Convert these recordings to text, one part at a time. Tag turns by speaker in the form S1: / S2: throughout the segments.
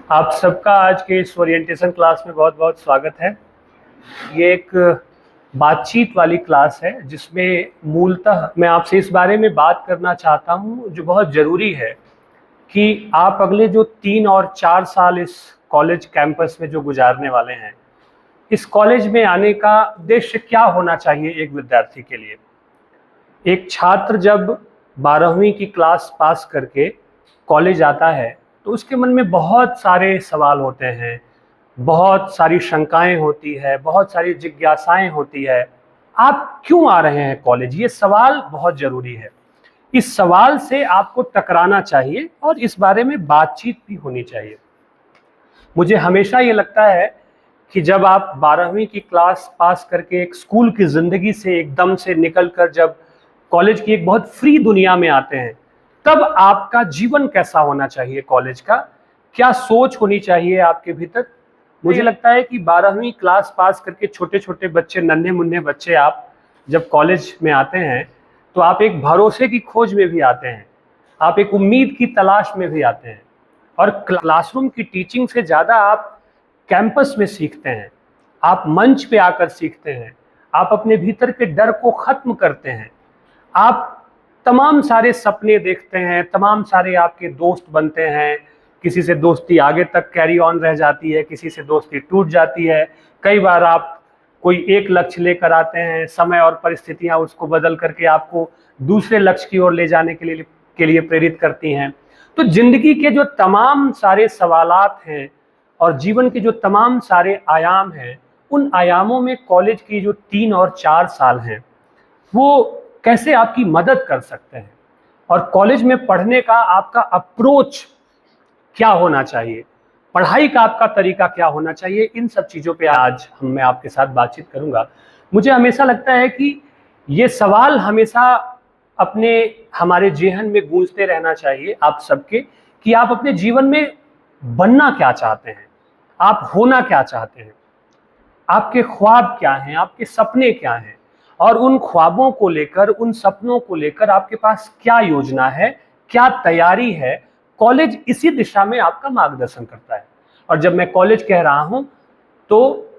S1: आप सबका आज के इस ओरिएंटेशन क्लास में बहुत बहुत स्वागत है। ये एक बातचीत वाली क्लास है जिसमें मूलतः मैं आपसे इस बारे में बात करना चाहता हूँ जो बहुत ज़रूरी है कि आप अगले जो 3 और 4 साल इस कॉलेज कैंपस में जो गुजारने वाले हैं, इस कॉलेज में आने का उद्देश्य क्या होना चाहिए एक विद्यार्थी के लिए। एक छात्र जब 12वीं की क्लास पास करके कॉलेज आता है तो उसके मन में बहुत सारे सवाल होते हैं, बहुत सारी शंकाएं होती है, बहुत सारी जिज्ञासाएं होती है। आप क्यों आ रहे हैं कॉलेज, ये सवाल बहुत ज़रूरी है। इस सवाल से आपको टकराना चाहिए और इस बारे में बातचीत भी होनी चाहिए। मुझे हमेशा ये लगता है कि जब आप 12वीं की क्लास पास करके एक स्कूल की ज़िंदगी से एकदम से निकलकर जब कॉलेज की एक बहुत फ्री दुनिया में आते हैं, तब आपका जीवन कैसा होना चाहिए, कॉलेज का क्या सोच होनी चाहिए आपके भीतर। मुझे लगता है कि 12वीं क्लास पास करके छोटे छोटे बच्चे, नन्हे मुन्ने बच्चे, आप जब कॉलेज में आते हैं तो आप एक भरोसे की खोज में भी आते हैं, आप एक उम्मीद की तलाश में भी आते हैं। और क्लासरूम की टीचिंग से ज़्यादा आप कैंपस में सीखते हैं, आप मंच पे आकर सीखते हैं, आप अपने भीतर के डर को ख़त्म करते हैं, आप तमाम सारे सपने देखते हैं, तमाम सारे आपके दोस्त बनते हैं। किसी से दोस्ती आगे तक कैरी ऑन रह जाती है, किसी से दोस्ती टूट जाती है। कई बार आप कोई एक लक्ष्य लेकर आते हैं, समय और परिस्थितियां उसको बदल करके आपको दूसरे लक्ष्य की ओर ले जाने के लिए प्रेरित करती हैं। तो जिंदगी के जो तमाम सारे सवालात हैं और जीवन के जो तमाम सारे आयाम हैं, उन आयामों में कॉलेज की जो 3 और 4 साल हैं वो कैसे आपकी मदद कर सकते हैं, और कॉलेज में पढ़ने का आपका अप्रोच क्या होना चाहिए, पढ़ाई का आपका तरीका क्या होना चाहिए, इन सब चीज़ों पे आज मैं आपके साथ बातचीत करूंगा। मुझे हमेशा लगता है कि ये सवाल हमेशा हमारे जेहन में गूंजते रहना चाहिए आप सबके, कि आप अपने जीवन में बनना क्या चाहते हैं, आप होना क्या चाहते हैं, आपके ख्वाब क्या हैं, आपके सपने क्या हैं, और उन ख्वाबों को लेकर, उन सपनों को लेकर आपके पास क्या योजना है, क्या तैयारी है। कॉलेज इसी दिशा में आपका मार्गदर्शन करता है। और जब मैं कॉलेज कह रहा हूं तो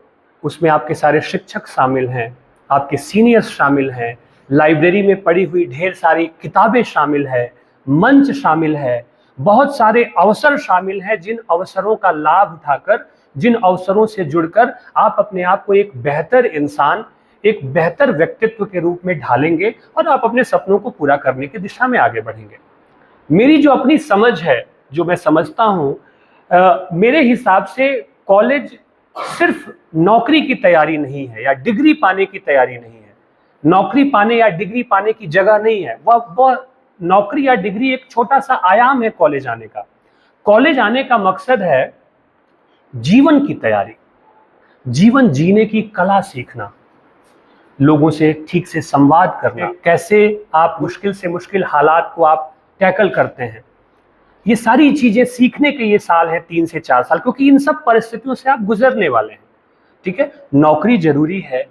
S1: उसमें आपके सारे शिक्षक शामिल हैं, आपके सीनियर्स शामिल हैं, लाइब्रेरी में पड़ी हुई ढेर सारी किताबें शामिल है, मंच शामिल है, बहुत सारे अवसर शामिल हैं, जिन अवसरों का लाभ उठाकर, जिन अवसरों से जुड़कर आप अपने आप को एक बेहतर इंसान, एक बेहतर व्यक्तित्व के रूप में ढालेंगे और आप अपने सपनों को पूरा करने की दिशा में आगे बढ़ेंगे। मेरी जो अपनी समझ है, जो मैं समझता हूँ, मेरे हिसाब से कॉलेज सिर्फ नौकरी की तैयारी नहीं है या डिग्री पाने की तैयारी नहीं है, नौकरी पाने या डिग्री पाने की जगह नहीं है। वह नौकरी या डिग्री एक छोटा सा आयाम है कॉलेज आने का। कॉलेज आने का मकसद है जीवन की तैयारी, जीवन जीने की कला सीखना, लोगों से ठीक से संवाद करना, कैसे आप मुश्किल से मुश्किल हालात को आप टैकल करते हैं। ये सारी चीजें सीखने के ये साल है, 3 से 4 साल, क्योंकि इन सब परिस्थितियों से आप गुजरने वाले हैं। ठीक है, नौकरी जरूरी है,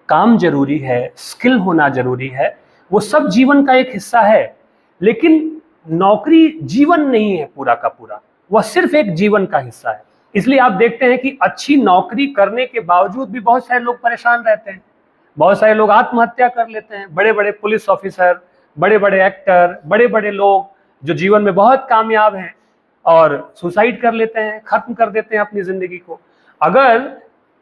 S1: काम जरूरी है, स्किल होना जरूरी है, वो सब जीवन का एक हिस्सा है। लेकिन नौकरी जीवन नहीं है पूरा का पूरा, वह सिर्फ एक जीवन का हिस्सा है। इसलिए आप देखते हैं कि अच्छी नौकरी करने के बावजूद भी बहुत सारे लोग परेशान रहते हैं, बहुत सारे लोग आत्महत्या कर लेते हैं। बड़े बड़े पुलिस ऑफिसर, बड़े बड़े एक्टर, बड़े बड़े लोग जो जीवन में बहुत कामयाब हैं और सुसाइड कर लेते हैं, खत्म कर देते हैं अपनी जिंदगी को। अगर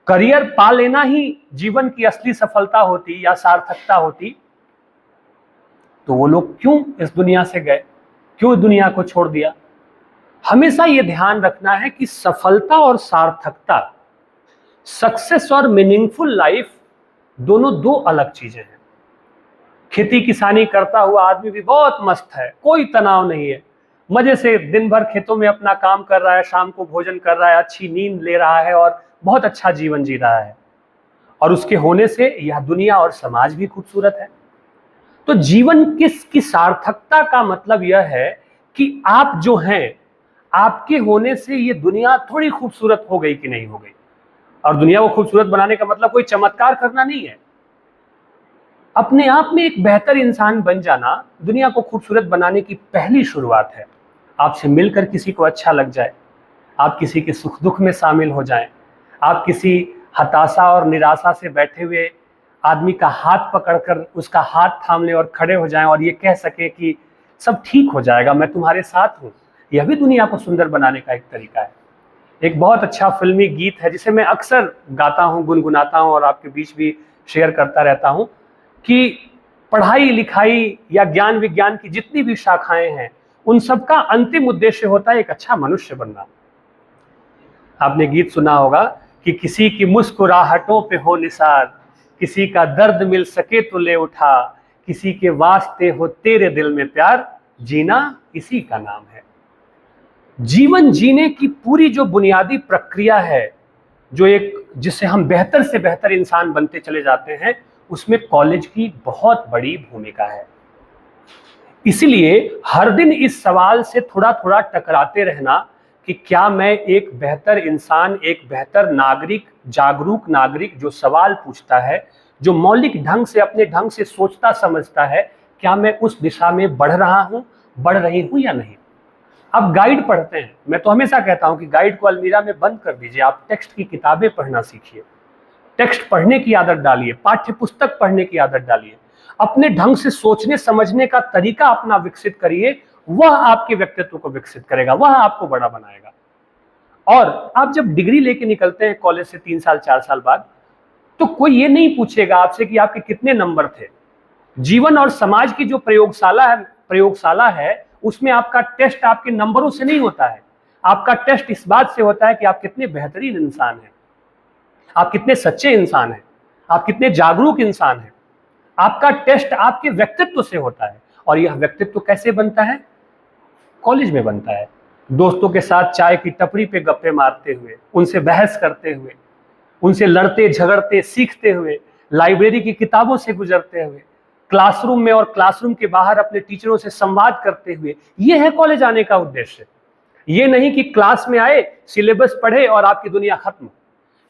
S1: करियर पा लेना ही जीवन की असली सफलता होती या सार्थकता होती तो वो लोग क्यों इस दुनिया से गए, क्यों दुनिया को छोड़ दिया। हमेशा ये ध्यान रखना है कि सफलता और सार्थकता, सक्सेस और मीनिंगफुल लाइफ, दोनों दो अलग चीजें हैं। खेती किसानी करता हुआ आदमी भी बहुत मस्त है, कोई तनाव नहीं है, मजे से दिन भर खेतों में अपना काम कर रहा है, शाम को भोजन कर रहा है, अच्छी नींद ले रहा है और बहुत अच्छा जीवन जी रहा है, और उसके होने से यह दुनिया और समाज भी खूबसूरत है। तो जीवन की सार्थकता का मतलब यह है कि आप जो हैं, आपके होने से ये दुनिया थोड़ी खूबसूरत हो गई कि नहीं हो गई। और दुनिया को खूबसूरत बनाने का मतलब कोई चमत्कार करना नहीं है, अपने आप में एक बेहतर इंसान बन जाना दुनिया को खूबसूरत बनाने की पहली शुरुआत है। आपसे मिलकर किसी को अच्छा लग जाए, आप किसी के सुख दुख में शामिल हो जाएं, आप किसी हताशा और निराशा से बैठे हुए आदमी का हाथ पकड़कर उसका हाथ थाम लें और खड़े हो जाएं और ये कह सके कि सब ठीक हो जाएगा, मैं तुम्हारे साथ हूँ। यह भी दुनिया को सुंदर बनाने का एक तरीका है। एक बहुत अच्छा फिल्मी गीत है जिसे मैं अक्सर गाता हूँ, गुनगुनाता हूँ और आपके बीच भी शेयर करता रहता हूँ कि पढ़ाई लिखाई या ज्ञान विज्ञान की जितनी भी शाखाएं हैं उन सबका अंतिम उद्देश्य होता है एक अच्छा मनुष्य बनना। आपने गीत सुना होगा कि किसी की मुस्कुराहटों पे हो निसार, किसी का दर्द मिल सके तो ले उठा, किसी के वास्ते हो तेरे दिल में प्यार, जीना इसी का नाम है। जीवन जीने की पूरी जो बुनियादी प्रक्रिया है, जो एक जिससे हम बेहतर से बेहतर इंसान बनते चले जाते हैं, उसमें कॉलेज की बहुत बड़ी भूमिका है। इसलिए हर दिन इस सवाल से थोड़ा थोड़ा टकराते रहना कि क्या मैं एक बेहतर इंसान, एक बेहतर नागरिक, जागरूक नागरिक जो सवाल पूछता है, जो मौलिक ढंग से अपने ढंग से सोचता समझता है, क्या मैं उस दिशा में बढ़ रहा हूं, बढ़ रही हूं या नहीं। अब गाइड पढ़ते हैं, मैं तो हमेशा कहता हूं कि गाइड को अलमीरा में बंद कर दीजिए, आप टेक्स्ट की किताबें पढ़ना सीखिए, टेक्स्ट पढ़ने की आदत डालिए, पाठ्य पुस्तक पढ़ने की आदत डालिए, अपने ढंग से सोचने समझने का तरीका अपना विकसित करिए। वह आपके व्यक्तित्व को विकसित करेगा, वह आपको बड़ा बनाएगा। और आप जब डिग्री लेके निकलते हैं कॉलेज से 3 साल 4 साल बाद, तो कोई ये नहीं पूछेगा आपसे कि आपके कितने नंबर थे। जीवन और समाज की जो प्रयोगशाला है उसमें आपका टेस्ट आपके नंबरों से नहीं होता है, आपका टेस्ट इस बात से होता है कि आप कितने बेहतरीन इंसान हैं, आप कितने सच्चे इंसान हैं, आप कितने जागरूक इंसान हैं। आपका टेस्ट आपके व्यक्तित्व से होता है। और यह व्यक्तित्व कैसे बनता है? कॉलेज में बनता है, दोस्तों के साथ चाय की टपरी पे गप्पे मारते हुए, उनसे बहस करते हुए, उनसे लड़ते झगड़ते सीखते हुए, लाइब्रेरी की किताबों से गुजरते हुए, क्लासरूम में और क्लासरूम के बाहर अपने टीचरों से संवाद करते हुए। यह है कॉलेज आने का उद्देश्य। ये नहीं कि क्लास में आए, सिलेबस पढ़े और आपकी दुनिया खत्म।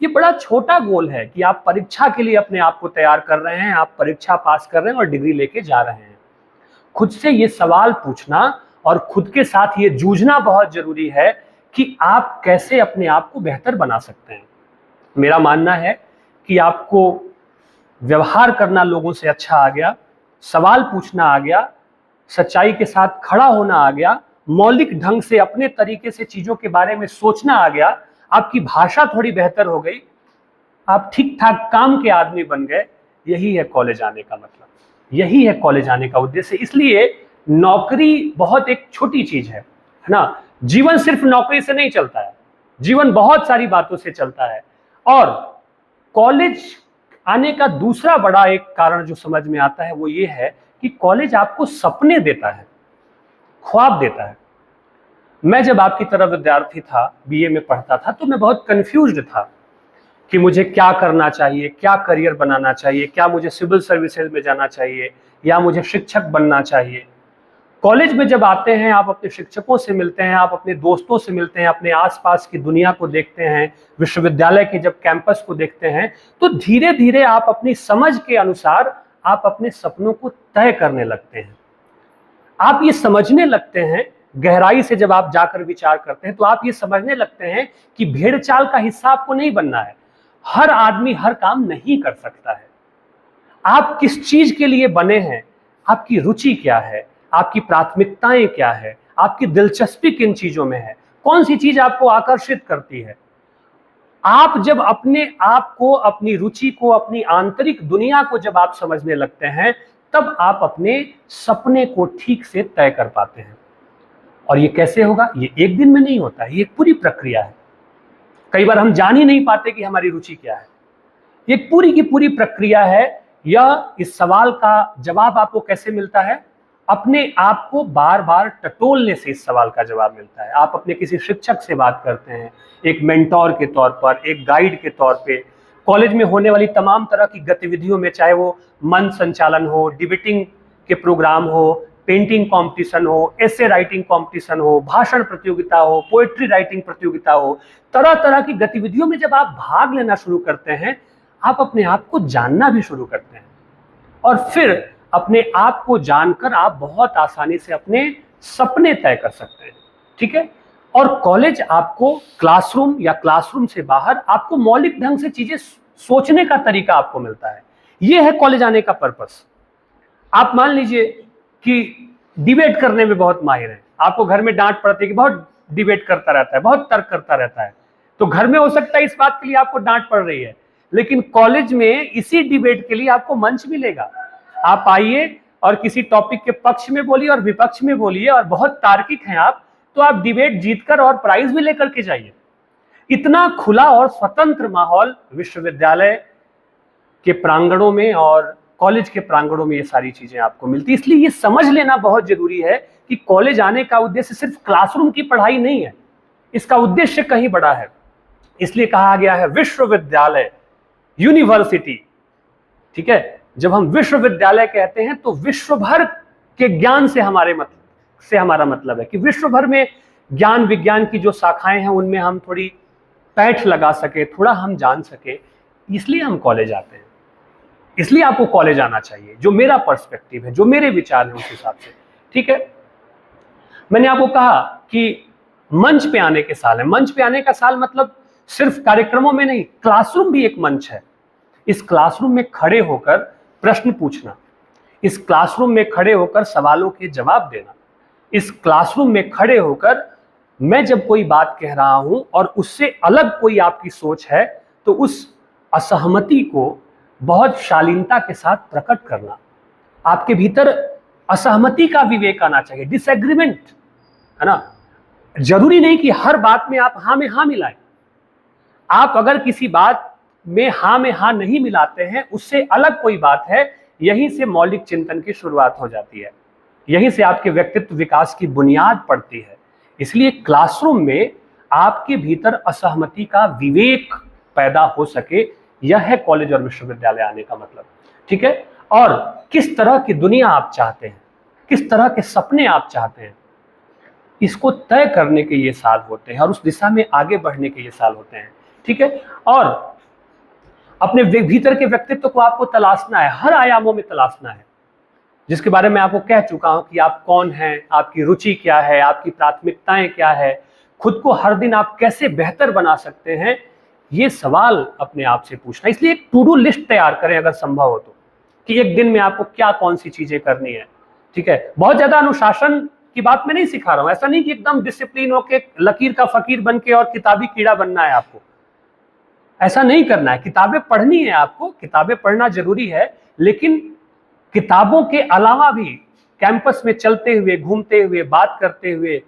S1: ये बड़ा छोटा गोल है कि आप परीक्षा के लिए अपने आप को तैयार कर रहे हैं, आप परीक्षा पास कर रहे हैं और डिग्री लेके जा रहे हैं। खुद से ये सवाल पूछना और खुद के साथ ये जूझना बहुत जरूरी है कि आप कैसे अपने आप को बेहतर बना सकते हैं। मेरा मानना है कि आपको व्यवहार करना लोगों से अच्छा आ गया, सवाल पूछना आ गया, सच्चाई के साथ खड़ा होना आ गया, मौलिक ढंग से अपने तरीके से चीजों के बारे में सोचना आ गया, आपकी भाषा थोड़ी बेहतर हो गई, आप ठीक ठाक काम के आदमी बन गए। यही है कॉलेज आने का मतलब, यही है कॉलेज आने का उद्देश्य। इसलिए नौकरी बहुत एक छोटी चीज है ना। जीवन सिर्फ नौकरी से नहीं चलता है, जीवन बहुत सारी बातों से चलता है। और कॉलेज आने का दूसरा बड़ा एक कारण जो समझ में आता है वो ये है कि कॉलेज आपको सपने देता है, ख्वाब देता है। मैं जब आपकी तरह विद्यार्थी था, बीए में पढ़ता था, तो मैं बहुत कंफ्यूज्ड था कि मुझे क्या करना चाहिए, क्या करियर बनाना चाहिए, क्या मुझे सिविल सर्विसेज में जाना चाहिए या मुझे शिक्षक बनना चाहिए। कॉलेज में जब आते हैं, आप अपने शिक्षकों से मिलते हैं, आप अपने दोस्तों से मिलते हैं, अपने आसपास की दुनिया को देखते हैं, विश्वविद्यालय के जब कैंपस को देखते हैं, तो धीरे धीरे आप अपनी समझ के अनुसार आप अपने सपनों को तय करने लगते हैं। आप ये समझने लगते हैं, गहराई से जब आप जाकर विचार करते हैं तो आप ये समझने लगते हैं कि भेड़ चाल का हिस्सा आपको नहीं बनना है। हर आदमी हर काम नहीं कर सकता है। आप किस चीज के लिए बने हैं, आपकी रुचि क्या है, आपकी प्राथमिकताएं क्या है, आपकी दिलचस्पी किन चीजों में है, कौन सी चीज आपको आकर्षित करती है। आप जब अपने आप को, अपनी रुचि को, अपनी आंतरिक दुनिया को जब आप समझने लगते हैं, तब आप अपने सपने को ठीक से तय कर पाते हैं। और ये कैसे होगा? ये एक दिन में नहीं होता है, ये एक पूरी प्रक्रिया है। कई बार हम जान ही नहीं पाते कि हमारी रुचि क्या है। ये पूरी की पूरी प्रक्रिया है। यह इस सवाल का जवाब आपको कैसे मिलता है? अपने आप को बार बार टटोलने से इस सवाल का जवाब मिलता है। आप अपने किसी शिक्षक से बात करते हैं, एक मेंटोर के तौर पर, एक गाइड के तौर पे। कॉलेज में होने वाली तमाम तरह की गतिविधियों में, चाहे वो मंच संचालन हो, डिबेटिंग के प्रोग्राम हो, पेंटिंग कंपटीशन हो, एसे राइटिंग कंपटीशन हो, भाषण प्रतियोगिता हो, पोएट्री राइटिंग प्रतियोगिता हो, तरह तरह की गतिविधियों में जब आप भाग लेना शुरू करते हैं, आप अपने आप को जानना भी शुरू करते हैं। और फिर अपने आप को जानकर आप बहुत आसानी से अपने सपने तय कर सकते हैं। ठीक है? और कॉलेज आपको क्लासरूम या क्लासरूम से बाहर आपको मौलिक ढंग से चीजें सोचने का तरीका आपको मिलता है। यह है कॉलेज आने का पर्पस। आप मान लीजिए कि डिबेट करने में बहुत माहिर है, आपको घर में डांट पड़ती है कि बहुत डिबेट करता रहता है, बहुत तर्क करता रहता है, तो घर में हो सकता है इस बात के लिए आपको डांट पड़ रही है, लेकिन कॉलेज में इसी डिबेट के लिए आपको मंच मिलेगा। आप आइए और किसी टॉपिक के पक्ष में बोलिए और विपक्ष में बोलिए, और बहुत तार्किक हैं आप तो आप डिबेट जीतकर और प्राइज भी लेकर के जाइए। इतना खुला और स्वतंत्र माहौल विश्वविद्यालय के प्रांगणों में और कॉलेज के प्रांगणों में ये सारी चीजें आपको मिलती। इसलिए ये समझ लेना बहुत जरूरी है कि कॉलेज आने का उद्देश्य सिर्फ क्लासरूम की पढ़ाई नहीं है, इसका उद्देश्य कहीं बड़ा है। इसलिए कहा गया है विश्वविद्यालय, यूनिवर्सिटी। ठीक है, जब हम विश्वविद्यालय कहते हैं तो विश्व भर के ज्ञान से हमारा मतलब है कि विश्व भर में ज्ञान विज्ञान की जो शाखाएं हैं उनमें हम थोड़ी पैठ लगा सके, थोड़ा हम जान सके, इसलिए हम कॉलेज आते हैं। इसलिए आपको कॉलेज आना चाहिए, जो मेरा पर्सपेक्टिव है, जो मेरे विचार हैं उस हिसाब से। ठीक है, मैंने आपको कहा कि मंच पे आने के साल है। मंच पे आने का साल मतलब सिर्फ कार्यक्रमों में नहीं, क्लासरूम भी एक मंच है। इस क्लासरूम में खड़े होकर प्रश्न पूछना, इस क्लासरूम में खड़े होकर सवालों के जवाब देना, इस क्लासरूम में खड़े होकर मैं जब कोई बात कह रहा हूं और उससे अलग कोई आपकी सोच है तो उस असहमति को बहुत शालीनता के साथ प्रकट करना। आपके भीतर असहमति का विवेक आना चाहिए, डिसएग्रीमेंट, है ना। जरूरी नहीं कि हर बात में आप हाँ में हाँ मिलाएं। आप अगर किसी बात में हाँ नहीं मिलाते हैं, उससे अलग कोई बात है, यहीं से मौलिक चिंतन की शुरुआत हो जाती है, यहीं से आपके व्यक्तित्व विकास की बुनियाद पड़ती है। इसलिए क्लासरूम में आपके भीतर असहमति का विवेक पैदा हो सके, यह है कॉलेज और विश्वविद्यालय आने का मतलब। ठीक है, और किस तरह की दुनिया आप चाहते हैं, किस तरह के सपने आप चाहते हैं, इसको तय करने के ये साल होते हैं और उस दिशा में आगे बढ़ने के ये साल होते हैं। ठीक है, और अपने भीतर के व्यक्तित्व को आपको तलाशना है, हर आयामों में तलाशना है, जिसके बारे में आपको कह चुका हूं कि आप कौन हैं, आपकी रुचि क्या है, आपकी प्राथमिकताएं क्या है, खुद को हर दिन आप कैसे बेहतर बना सकते हैं, ये सवाल अपने आप से पूछना। इसलिए एक टू डू लिस्ट तैयार करें अगर संभव हो तो, कि एक दिन में आपको क्या कौन सी चीजें करनी है। ठीक है, बहुत ज्यादा अनुशासन की बात मैं नहीं सिखा रहा हूं, ऐसा नहीं कि एकदम डिसिप्लिन होके लकीर का फकीर बन के और किताबी कीड़ा बनना है आपको, ऐसा नहीं करना है। किताबें पढ़नी है आपको, किताबें पढ़ना जरूरी है, लेकिन किताबों के अलावा भी कैंपस में चलते हुए, घूमते हुए, बात करते हुए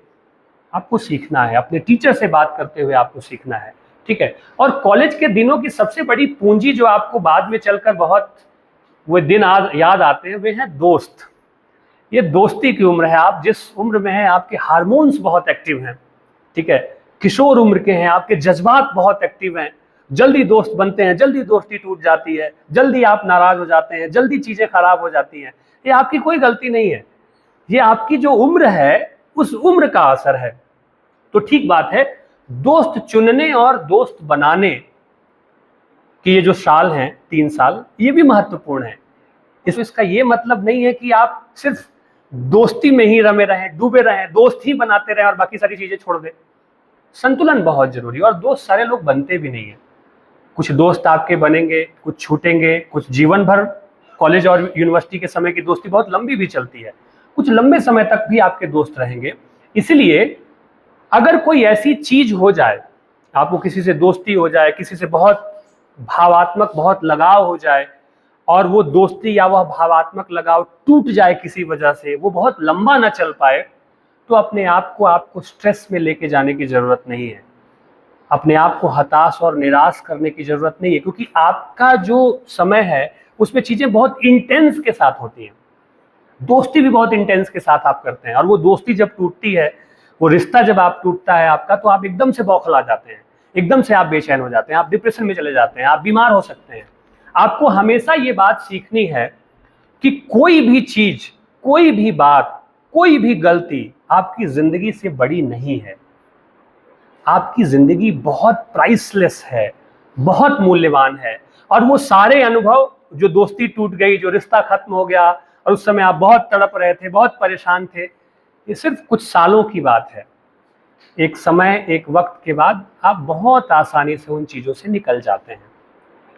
S1: आपको सीखना है, अपने टीचर से बात करते हुए आपको सीखना है। ठीक है, और कॉलेज के दिनों की सबसे बड़ी पूंजी जो आपको बाद में चलकर बहुत वो दिन याद आते हैं, वे हैं दोस्त। ये दोस्ती की उम्र है, आप जिस उम्र में हैं आपके हार्मोन्स बहुत एक्टिव हैं। ठीक है, किशोर उम्र के हैं, आपके जज्बात बहुत एक्टिव हैं, जल्दी दोस्त बनते हैं, जल्दी दोस्ती टूट जाती है, जल्दी आप नाराज हो जाते हैं, जल्दी चीजें खराब हो जाती हैं। ये आपकी कोई गलती नहीं है, ये आपकी जो उम्र है उस उम्र का असर है। तो ठीक बात है, दोस्त चुनने और दोस्त बनाने की ये जो साल हैं 3 साल, ये भी महत्वपूर्ण है। इसका ये मतलब नहीं है कि आप सिर्फ दोस्ती में ही रमे रहें, डूबे रहें, दोस्त ही बनाते रहें और बाकी सारी चीजें छोड़ दें। संतुलन बहुत जरूरी है, और दोस्त सारे लोग बनते भी नहीं है। कुछ दोस्त आपके बनेंगे, कुछ छूटेंगे, कुछ जीवन भर, कॉलेज और यूनिवर्सिटी के समय की दोस्ती बहुत लंबी भी चलती है, कुछ लंबे समय तक भी आपके दोस्त रहेंगे। इसलिए अगर कोई ऐसी चीज हो जाए, आपको किसी से दोस्ती हो जाए, किसी से बहुत भावात्मक बहुत लगाव हो जाए, और वो दोस्ती या वह भावात्मक लगाव टूट जाए किसी वजह से, वो बहुत लंबा ना चल पाए, तो अपने आप को आपको स्ट्रेस में लेके जाने की जरूरत नहीं है, अपने आप को हताश और निराश करने की जरूरत नहीं है, क्योंकि आपका जो समय है उसमें चीजें बहुत इंटेंस के साथ होती हैं। दोस्ती भी बहुत इंटेंस के साथ आप करते हैं, और वो दोस्ती जब टूटती है, वो रिश्ता जब आप टूटता है आपका, तो आप एकदम से बौखला जाते हैं, एकदम से आप बेचैन हो जाते हैं, आप डिप्रेशन में चले जाते हैं, आप बीमार हो सकते हैं। आपको हमेशा ये बात सीखनी है कि कोई भी चीज, कोई भी बात, कोई भी गलती आपकी जिंदगी से बड़ी नहीं है। आपकी जिंदगी बहुत प्राइसलेस है, बहुत मूल्यवान है, और वो सारे अनुभव, जो दोस्ती टूट गई, जो रिश्ता खत्म हो गया और उस समय आप बहुत तड़प रहे थे, बहुत परेशान थे, ये सिर्फ कुछ सालों की बात है। एक समय, एक वक्त के बाद आप बहुत आसानी से उन चीज़ों से निकल जाते हैं।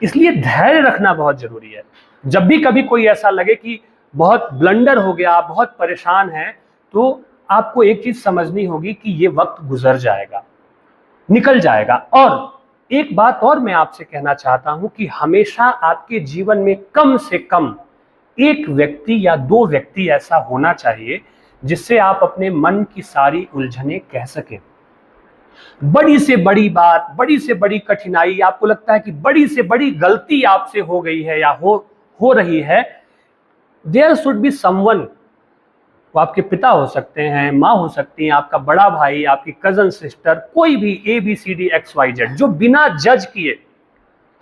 S1: इसलिए धैर्य रखना बहुत ज़रूरी है। जब भी कभी कोई ऐसा लगे कि बहुत ब्लंडर हो गया, आप बहुत परेशान हैं, तो आपको एक चीज़ समझनी होगी कि ये वक्त गुजर जाएगा, निकल जाएगा। और एक बात और मैं आपसे कहना चाहता हूं कि हमेशा आपके जीवन में कम से कम एक व्यक्ति या दो व्यक्ति ऐसा होना चाहिए जिससे आप अपने मन की सारी उलझनें कह सकें। बड़ी से बड़ी बात, बड़ी से बड़ी कठिनाई, आपको लगता है कि बड़ी से बड़ी गलती आपसे हो गई है या हो रही है, देयर शुड बी समवन। वो आपके पिता हो सकते हैं, माँ हो सकती हैं, आपका बड़ा भाई, आपकी कजन सिस्टर, कोई भी ABCD XYZ जो बिना जज किए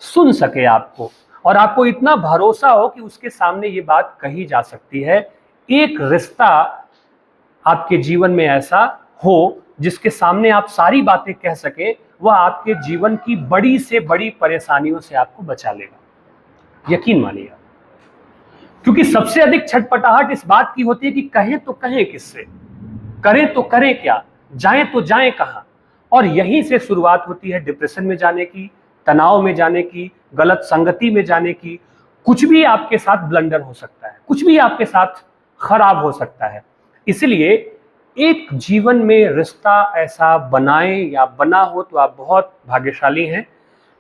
S1: सुन सके आपको, और आपको इतना भरोसा हो कि उसके सामने ये बात कही जा सकती है। एक रिश्ता आपके जीवन में ऐसा हो जिसके सामने आप सारी बातें कह सके, वह आपके जीवन की बड़ी से बड़ी परेशानियों से आपको बचा लेगा, यकीन मानिए। क्योंकि सबसे अधिक छटपटाहट इस बात की होती है कि कहें तो कहें किससे, करें तो करें क्या, जाएं तो जाएं कहां। और यहीं से शुरुआत होती है डिप्रेशन में जाने की, तनाव में जाने की, गलत संगति में जाने की। कुछ भी आपके साथ ब्लंडर हो सकता है, कुछ भी आपके साथ खराब हो सकता है। इसलिए एक जीवन में रिश्ता ऐसा बनाएं या बना हो तो आप बहुत भाग्यशाली हैं,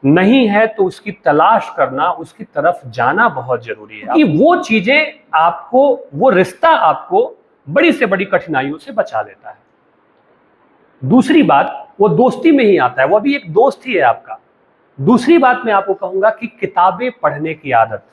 S1: नहीं है तो उसकी तलाश करना, उसकी तरफ जाना बहुत जरूरी है कि वो चीजें आपको, वो रिश्ता आपको बड़ी से बड़ी कठिनाइयों से बचा लेता है। दूसरी बात, वो दोस्ती में ही आता है, वो भी एक दोस्त ही है आपका। दूसरी बात मैं आपको कहूंगा कि किताबें पढ़ने की आदत,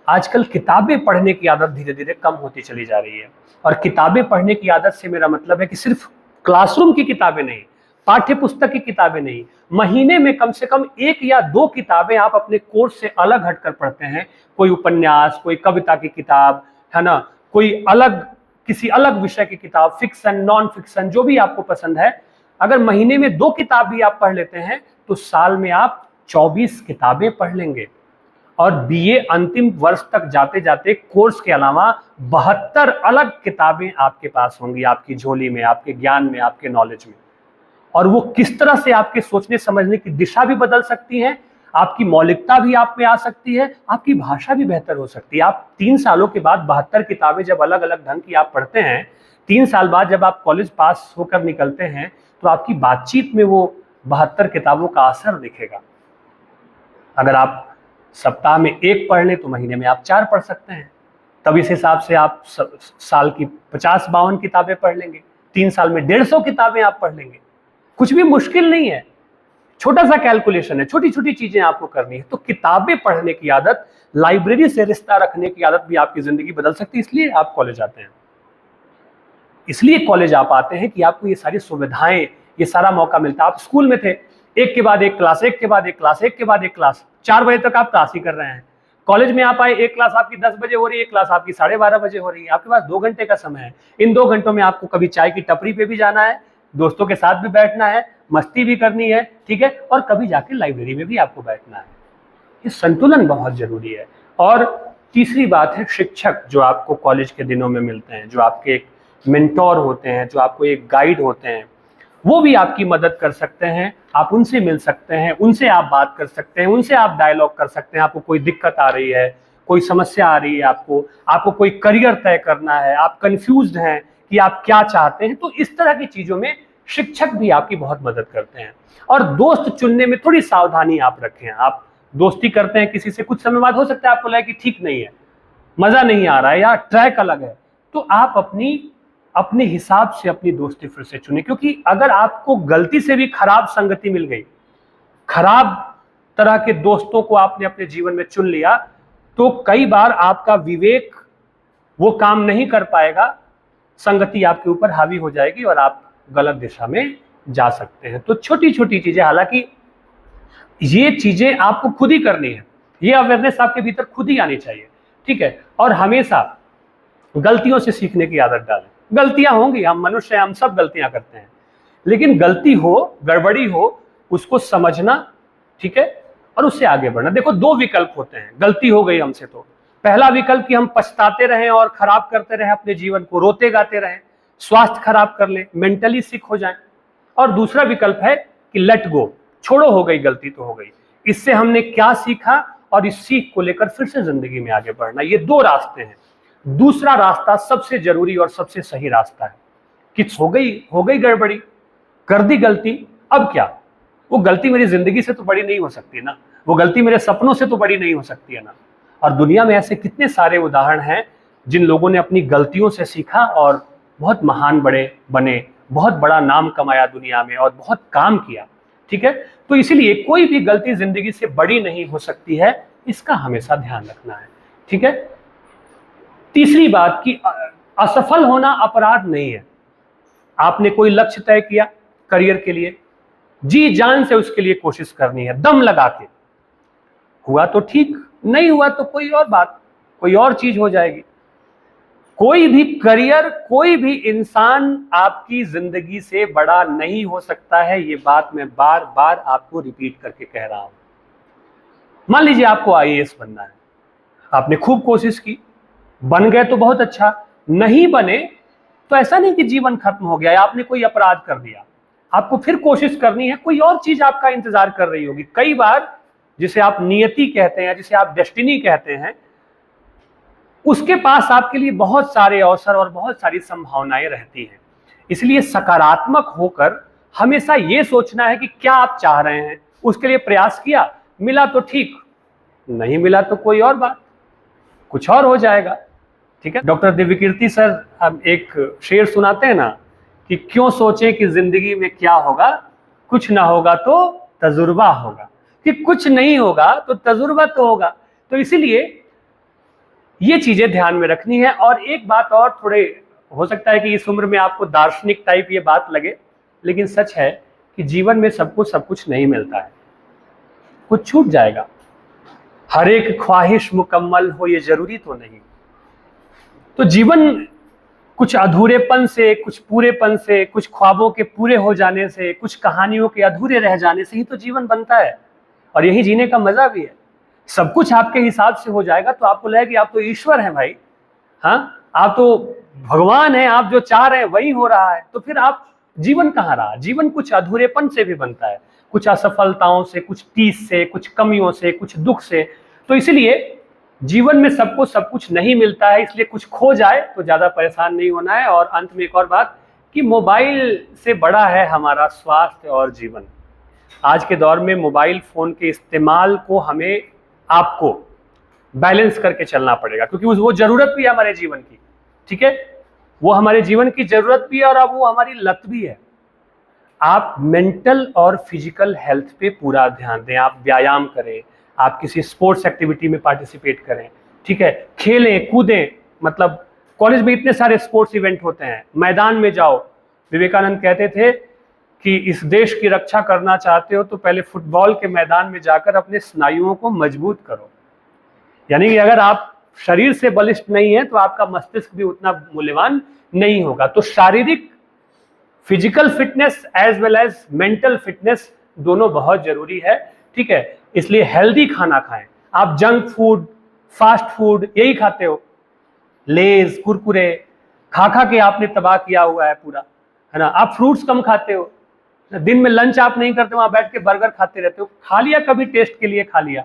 S1: आजकल किताबें पढ़ने की आदत धीरे धीरे कम होती चली जा रही है। और किताबें पढ़ने की आदत से मेरा मतलब है कि सिर्फ क्लासरूम की किताबें नहीं, पाठ्य पुस्तक की किताबें नहीं, महीने में कम से कम 1 या 2 किताबें आप अपने कोर्स से अलग हटकर पढ़ते हैं। कोई उपन्यास, कोई कविता की किताब, है ना, कोई अलग, किसी अलग विषय की किताब, फिक्शन, नॉन फिक्शन, जो भी आपको पसंद है। अगर महीने में 2 किताब भी आप पढ़ लेते हैं तो साल में आप 24 किताबें पढ़ लेंगे। और BA अंतिम वर्ष तक जाते जाते कोर्स के अलावा 72 अलग किताबें आपके पास होंगी, आपकी झोली में, आपके ज्ञान में, आपके नॉलेज में। और वो किस तरह से आपके सोचने समझने की दिशा भी बदल सकती है, आपकी मौलिकता भी आप में आ सकती है, आपकी भाषा भी बेहतर हो सकती है। आप 3 सालों के बाद 72 किताबें जब अलग अलग ढंग की आप पढ़ते हैं, 3 साल बाद जब आप कॉलेज पास होकर निकलते हैं, तो आपकी बातचीत में वो 72 किताबों का असर दिखेगा। अगर आप सप्ताह में 1 पढ़ लें तो महीने में आप 4 पढ़ सकते हैं। तब इस हिसाब से आप साल की 50-52 किताबें पढ़ लेंगे, 3 साल में 150 किताबें आप पढ़ लेंगे। कुछ भी मुश्किल नहीं है, छोटा सा कैलकुलेशन है, छोटी छोटी चीजें आपको करनी है। तो किताबें पढ़ने की आदत, लाइब्रेरी से रिश्ता रखने की आदत भी आपकी जिंदगी बदल सकती है। इसलिए आप कॉलेज आते हैं, इसलिए कॉलेज आप आते हैं कि आपको ये सारी सुविधाएं, ये सारा मौका मिलता है। आप स्कूल में थे, एक के बाद एक क्लास, एक के बाद एक क्लास, एक के बाद एक क्लास, 4 बजे तक आप क्लास ही कर रहे हैं। कॉलेज में आप आए, एक क्लास आपकी 10 बजे हो रही है, एक क्लास आपकी 12:30 बजे हो रही है। आपके पास 2 घंटे का समय है। इन 2 घंटों में आपको कभी चाय की टपरी पे भी जाना है, दोस्तों के साथ भी बैठना है, मस्ती भी करनी है, ठीक है, और कभी जाके लाइब्रेरी में भी आपको बैठना है। ये संतुलन बहुत जरूरी है। और तीसरी बात है शिक्षक, जो आपको कॉलेज के दिनों में मिलते हैं, जो आपके एक मेंटोर होते हैं, जो आपको एक गाइड होते हैं, वो भी आपकी मदद कर सकते हैं। आप उनसे मिल सकते हैं, उनसे आप बात कर सकते हैं, उनसे आप डायलॉग कर सकते हैं। आपको कोई दिक्कत आ रही है, कोई समस्या आ रही है, आपको कोई करियर तय करना है, आप कंफ्यूज्ड हैं कि आप क्या चाहते हैं, तो इस तरह की चीजों में शिक्षक भी आपकी बहुत मदद करते हैं। और दोस्त चुनने में थोड़ी सावधानी आप रखें। आप दोस्ती करते हैं किसी से, कुछ समय बाद हो सकता है आपको लगे कि ठीक नहीं है, मजा नहीं आ रहा है या ट्रैक अलग है, तो आप अपने हिसाब से अपनी दोस्ती फिर से चुने। क्योंकि अगर आपको गलती से भी खराब संगति मिल गई, खराब तरह के दोस्तों को आपने अपने जीवन में चुन लिया, तो कई बार आपका विवेक वो काम नहीं कर पाएगा, संगति आपके ऊपर हावी हो जाएगी और आप गलत दिशा में जा सकते हैं। तो छोटी छोटी चीजें, हालांकि ये चीजें आपको खुद ही करनी है, ये अवेयरनेस आपके भीतर खुद ही आनी चाहिए, ठीक है। और हमेशा गलतियों से सीखने की आदत डालें। गलतियां होंगी, हम मनुष्य हैं, हम सब गलतियां करते हैं, लेकिन गलती हो, गड़बड़ी हो, उसको समझना, ठीक है, और उससे आगे बढ़ना। देखो 2 विकल्प होते हैं, गलती हो गई हमसे तो पहला विकल्प कि हम पछताते रहें और खराब करते रहें अपने जीवन को, रोते गाते रहें, स्वास्थ्य खराब कर लें, मेंटली सिक हो जाएं, और दूसरा विकल्प है कि लेट गो, छोड़ो, हो गई गलती तो हो गई, इससे हमने क्या सीखा और इस सीख को लेकर फिर से जिंदगी में आगे बढ़ना। ये दो रास्ते हैं। दूसरा रास्ता सबसे जरूरी और सबसे सही रास्ता है कि हो गई गड़बड़ी, कर दी गलती, अब क्या? वो गलती मेरी जिंदगी से तो बड़ी नहीं हो सकती ना, वो गलती मेरे सपनों से तो बड़ी नहीं हो सकती है ना। और दुनिया में ऐसे कितने सारे उदाहरण हैं जिन लोगों ने अपनी गलतियों से सीखा और बहुत महान बने, बहुत बड़ा नाम कमाया दुनिया में और बहुत काम किया। ठीक है, तो इसीलिए कोई भी गलती जिंदगी से बड़ी नहीं हो सकती है, इसका हमेशा ध्यान रखना है। ठीक है, तीसरी बात कि असफल होना अपराध नहीं है। आपने कोई लक्ष्य तय किया करियर के लिए, जी जान से उसके लिए कोशिश करनी है, दम लगा के। हुआ तो ठीक, नहीं हुआ तो कोई और बात, कोई और चीज हो जाएगी। कोई भी करियर, कोई भी इंसान आपकी जिंदगी से बड़ा नहीं हो सकता है। ये बात मैं बार बार आपको रिपीट करके कह रहा हूं। मान लीजिए आपको आईएएस बनना है, आपने खूब कोशिश की, बन गए तो बहुत अच्छा, नहीं बने तो ऐसा नहीं कि जीवन खत्म हो गया या आपने कोई अपराध कर दिया। आपको फिर कोशिश करनी है, कोई और चीज आपका इंतजार कर रही होगी। कई बार जिसे आप नियति कहते हैं, जिसे आप डेस्टिनी कहते हैं, उसके पास आपके लिए बहुत सारे अवसर और बहुत सारी संभावनाएं रहती हैं। इसलिए सकारात्मक होकर हमेशा यह सोचना है कि क्या आप चाह रहे हैं, उसके लिए प्रयास किया, मिला तो ठीक, नहीं मिला तो कोई और बात, कुछ और हो जाएगा। ठीक है, डॉक्टर दिव्यकीर्ति सर हम एक शेर सुनाते हैं ना कि क्यों सोचें कि जिंदगी में क्या होगा, कुछ ना होगा तो तजुर्बा होगा, कि कुछ नहीं होगा तो तजुर्बा तो होगा। तो इसीलिए ये चीजें ध्यान में रखनी है। और एक बात और, थोड़े हो सकता है कि इस उम्र में आपको दार्शनिक टाइप ये बात लगे, लेकिन सच है कि जीवन में सबको सब कुछ नहीं मिलता है, कुछ छूट जाएगा। हर एक ख्वाहिश मुकम्मल हो ये जरूरी तो नहीं। तो जीवन कुछ अधूरेपन से, कुछ पूरेपन से, कुछ ख्वाबों के पूरे हो जाने से, कुछ कहानियों के अधूरे रह जाने से ही तो जीवन बनता है, और यही जीने का मजा भी है। सब कुछ आपके हिसाब से हो जाएगा तो आपको लगेगा कि आप तो ईश्वर हैं भाई, हाँ आप तो भगवान हैं, आप जो चाह रहे हैं वही हो रहा है, तो फिर आप जीवन कहाँ रहा? जीवन कुछ अधूरेपन से भी बनता है, कुछ असफलताओं से, कुछ टीस से, कुछ कमियों से, कुछ दुख से। तो इसलिए जीवन में सबको सब कुछ नहीं मिलता है, इसलिए कुछ खो जाए तो ज्यादा परेशान नहीं होना है। और अंत में एक और बात कि मोबाइल से बड़ा है हमारा स्वास्थ्य और जीवन। आज के दौर में मोबाइल फोन के इस्तेमाल को हमें, आपको बैलेंस करके चलना पड़ेगा, क्योंकि वो जरूरत भी है हमारे जीवन की। ठीक है, वो हमारे जीवन की जरूरत भी है और अब वो हमारी लत भी है। आप मेंटल और फिजिकल हेल्थ पे पूरा ध्यान दें, आप व्यायाम करें, आप किसी स्पोर्ट्स एक्टिविटी में पार्टिसिपेट करें। ठीक है, खेलें कूदें, मतलब कॉलेज में इतने सारे स्पोर्ट्स इवेंट होते हैं, मैदान में जाओ। विवेकानंद कहते थे कि इस देश की रक्षा करना चाहते हो तो पहले फुटबॉल के मैदान में जाकर अपने स्नायुओं को मजबूत करो। यानी कि अगर आप शरीर से बलिष्ठ नहीं है तो आपका मस्तिष्क भी उतना मूल्यवान नहीं होगा। तो शारीरिक physical fitness as well as mental fitness दोनों बहुत जरूरी है। ठीक है, इसलिए हेल्दी खाना खाएं। आप जंक फूड, फास्ट फूड यही खाते हो, लेज, कुरकुरे खा खा के आपने तबाह किया हुआ है पूरा, है ना। आप फ्रूट्स कम खाते हो, दिन में लंच आप नहीं करते, वहां बैठ के बर्गर खाते रहते हो। खा लिया कभी टेस्ट के लिए खा लिया,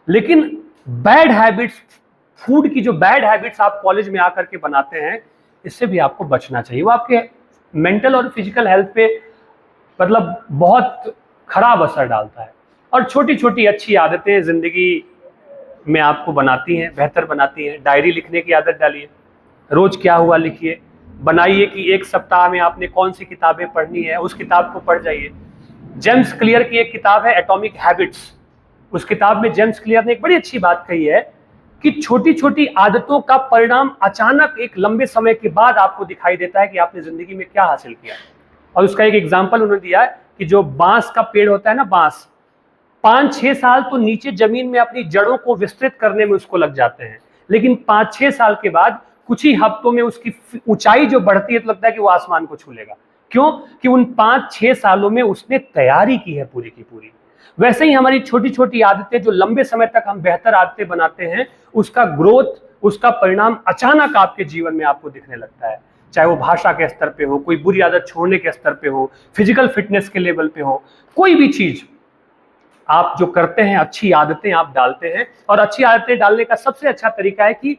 S1: लेकिन बैड हैबिट्स, फूड की जो बैड हैबिट्स आप कॉलेज में आकर के बनाते हैं, इससे भी आपको बचना चाहिए। वो आपके मेंटल और फिजिकल हेल्थ पे मतलब बहुत खराब असर डालता है। और छोटी छोटी अच्छी आदतें जिंदगी में आपको बनाती हैं, बेहतर बनाती हैं। डायरी लिखने की आदत डालिए, रोज क्या हुआ लिखिए, बनाइए कि एक सप्ताह में आपने कौन सी किताबें पढ़नी है, उस किताब को पढ़ जाइए। जेम्स क्लियर की एक किताब है एटॉमिक हैबिट्स, उस किताब में जेम्स क्लियर ने एक बड़ी अच्छी बात कही है कि छोटी छोटी आदतों का परिणाम अचानक एक लंबे समय के बाद आपको दिखाई देता है कि आपने जिंदगी में क्या हासिल किया। और उसका एक एग्जाम्पल उन्होंने दिया है कि जो बांस का पेड़ होता है ना, बांस 5-6 साल तो नीचे जमीन में अपनी जड़ों को विस्तृत करने में उसको लग जाते हैं, लेकिन 5-6 साल के बाद कुछ ही हफ्तों में उसकी ऊंचाई जो बढ़ती है तो लगता है कि वो आसमान को छू लेगा। क्यों? कि उन 5-6 सालों में उसने तैयारी की है पूरी की पूरी। वैसे ही हमारी छोटी छोटी आदतें जो लंबे समय तक हम बेहतर आदतें बनाते हैं, उसका ग्रोथ, उसका परिणाम अचानक आपके जीवन में आपको दिखने लगता है। चाहे वो भाषा के स्तर पे हो, कोई बुरी आदत छोड़ने के स्तर पे हो, फिजिकल फिटनेस के लेवल पे हो, कोई भी चीज आप जो करते हैं, अच्छी आदतें आप डालते हैं। और अच्छी आदतें डालने का सबसे अच्छा तरीका है कि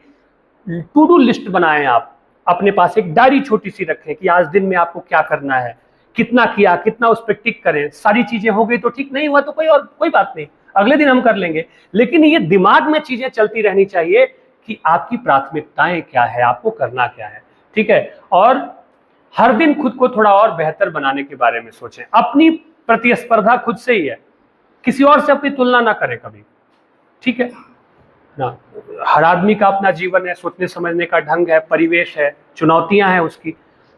S1: टू डू लिस्ट बनाएं। आप अपने पास एक डायरी छोटी सी रखें कि आज दिन में आपको क्या करना है, कितना किया, कितना उस पर टिक करें। सारी चीजें हो गई तो ठीक, नहीं हुआ तो कोई बात नहीं, अगले दिन हम कर लेंगे। लेकिन ये दिमाग में चीजें चलती रहनी चाहिए कि आपकी प्राथमिकताएं क्या है, आपको करना क्या है, ठीक है। और हर दिन खुद को थोड़ा और बेहतर बनाने के बारे में सोचें। अपनी प्रतिस्पर्धा खुद से ही है, किसी और से अपनी तुलना ना करें कभी, ठीक है ना। हर आदमी का अपना जीवन है, सोचने समझने का ढंग है, परिवेश है, चुनौतियां हैं उसकी।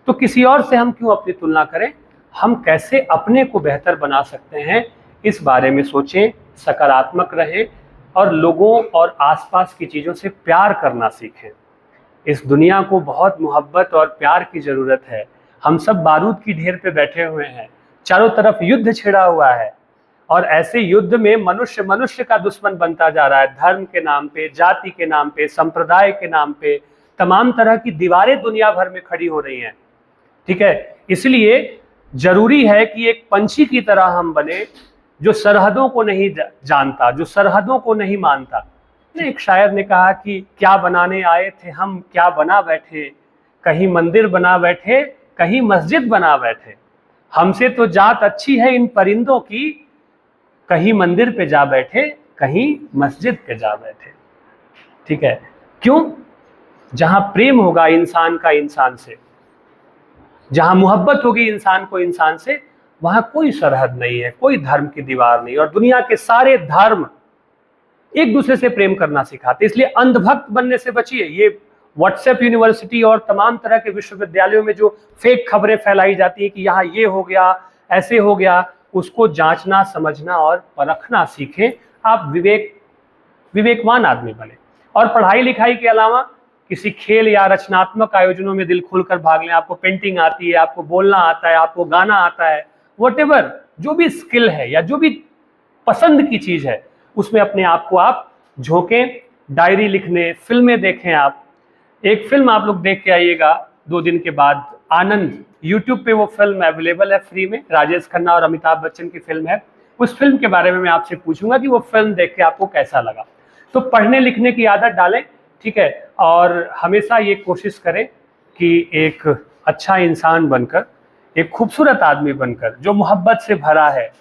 S1: तो किसी और से हम क्यों अपनी तुलना करें, हम कैसे अपने को बेहतर बना सकते हैं इस बारे में सोचें, सकारात्मक रहें और लोगों और आसपास की चीज़ों से प्यार करना सीखें। इस दुनिया को बहुत मोहब्बत और प्यार की ज़रूरत है। हम सब बारूद की ढेर पे बैठे हुए हैं, चारों तरफ युद्ध छिड़ा हुआ है और ऐसे युद्ध में मनुष्य मनुष्य का दुश्मन बनता जा रहा है। धर्म के नाम पे, जाति के नाम पे, संप्रदाय के नाम पे तमाम तरह की दीवारें दुनिया भर में खड़ी हो रही हैं, ठीक है। इसलिए जरूरी है कि एक पंछी की तरह हम बने जो सरहदों को नहीं जानता, जो सरहदों को नहीं मानता। एक शायर ने कहा कि क्या बनाने आए थे हम, क्या बना बैठे, कहीं मंदिर बना बैठे, कहीं मस्जिद बना बैठे। हमसे तो जात अच्छी है इन परिंदों की, कहीं मंदिर पे जा बैठे, कहीं मस्जिद पे जा बैठे, ठीक है। क्यों? जहां प्रेम होगा इंसान का इंसान से, जहां मोहब्बत होगी इंसान को इंसान से, वहां कोई सरहद नहीं है, कोई धर्म की दीवार नहीं। और दुनिया के सारे धर्म एक दूसरे से प्रेम करना सिखाते। इसलिए अंधभक्त बनने से बचिए। ये व्हाट्सएप यूनिवर्सिटी और तमाम तरह के विश्वविद्यालयों में जो फेक खबरें फैलाई जाती हैं कि यहाँ ये हो गया, ऐसे हो गया, उसको जांचना, समझना और परखना सीखें। आप विवेकवान आदमी बने और पढ़ाई लिखाई के अलावा किसी खेल या रचनात्मक आयोजनों में दिल खोलकर भाग लें। आपको पेंटिंग आती है, आपको बोलना आता है, आपको गाना आता है, व्हाटएवर जो भी स्किल है या जो भी पसंद की चीज है उसमें अपने आप को आप झोंकें। डायरी लिखने, फिल्में देखें। आप एक फिल्म आप लोग देख के आइएगा 2 दिन के बाद, आनंद। यूट्यूब पे वो फिल्म अवेलेबल है फ्री में, राजेश खन्ना और अमिताभ बच्चन की फिल्म है। उस फिल्म के बारे में मैं आपसे पूछूंगा कि वो फिल्म देख के आपको कैसा लगा। तो पढ़ने लिखने की आदत डालें, ठीक है। और हमेशा ये कोशिश करें कि एक अच्छा इंसान बनकर, एक खूबसूरत आदमी बनकर, जो मोहब्बत से भरा है,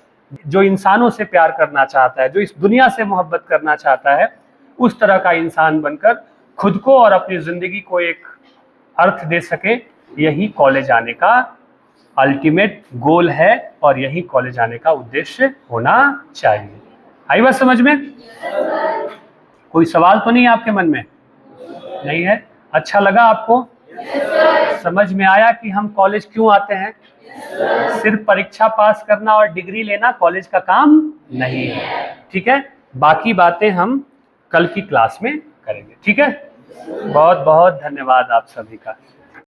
S1: जो इंसानों से प्यार करना चाहता है, जो इस दुनिया से मोहब्बत करना चाहता है, उस तरह का इंसान बनकर खुद को और अपनी जिंदगी को एक अर्थ दे सके। यही कॉलेज आने का अल्टीमेट गोल है और यही कॉलेज आने का उद्देश्य होना चाहिए। आई बात समझ में? कोई सवाल तो नहीं आपके मन में? नहीं है? अच्छा लगा आपको? समझ में आया कि हम कॉलेज क्यों आते हैं? सिर्फ परीक्षा पास करना और डिग्री लेना कॉलेज का काम नहीं है, ठीक है। बाकी बातें हम कल की क्लास में करेंगे, ठीक है। बहुत बहुत धन्यवाद आप सभी का।